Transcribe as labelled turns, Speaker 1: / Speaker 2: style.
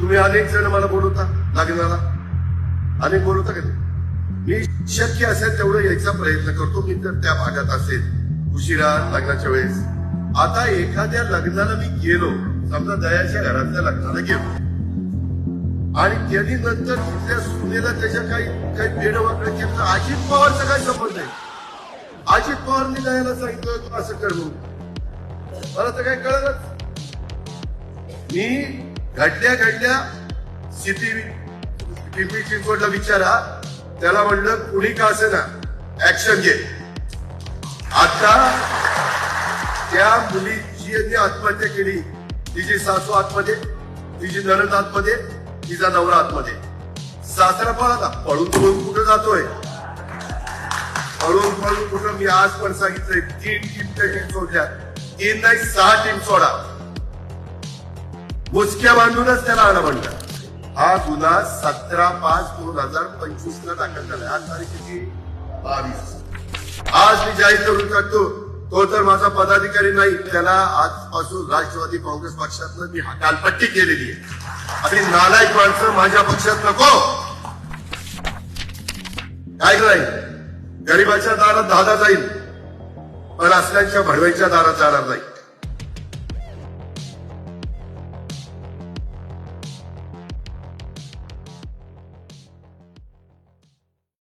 Speaker 1: तुम्ही अनेक जण मला बोलवता लग्नाला, अनेक बोलवता का नाही? मी शक्य असेल तेवढं यायचा प्रयत्न करतो. मी तर त्या भागात असेल उशिरा लग्नाच्या वेळेस. आता एखाद्या लग्नाला मी गेलो, समजा दयाच्या घरातल्या लग्नाला गेलो आणि त्यांनी नंतर तिथल्या सुनेला त्याच्या काही वेडवाकडे केलं, अजित पवारचा काय संबंध आहे? अजित पवारनी दयाला सांगितलं तू असं कर म्हणून. मला तर काय कळलंच. मी घडल्या सिटी पिंपरी चिंचवडला विचारा, त्याला म्हणलं कुणी का असे ना ऍक्शन घे. आता त्या मुलीची आत्महत्या केली, तिची सासू आतमध्ये, तिची नणंद आतमध्ये, तिचा नवरा आतमध्ये. सासरा पळाला, पळून कुठं जातोय? पळून कुठं? मी आज पण सांगितलंय 3 टीम सोडल्या, 3 नाही 6 टीम सोडा. मुसक्या बांधूनच त्याला आणा म्हणलं. हा गुन्हा 17/5/2025 ला दाखल झाला. आज तारीख किती? 22. आज मी जाहीर करून टाकतो, तो तर माझा पदाधिकारी नाही, त्याला आजपासून राष्ट्रवादी काँग्रेस पक्षातनं मी हकालपट्टी केलेली आहे. आणि नालायक माणसं माझ्या पक्षात नको. काय नाही, गरिबाच्या दारात दादा जाईल पण असल्यांच्या भडव्याच्या दारात जाणार नाही.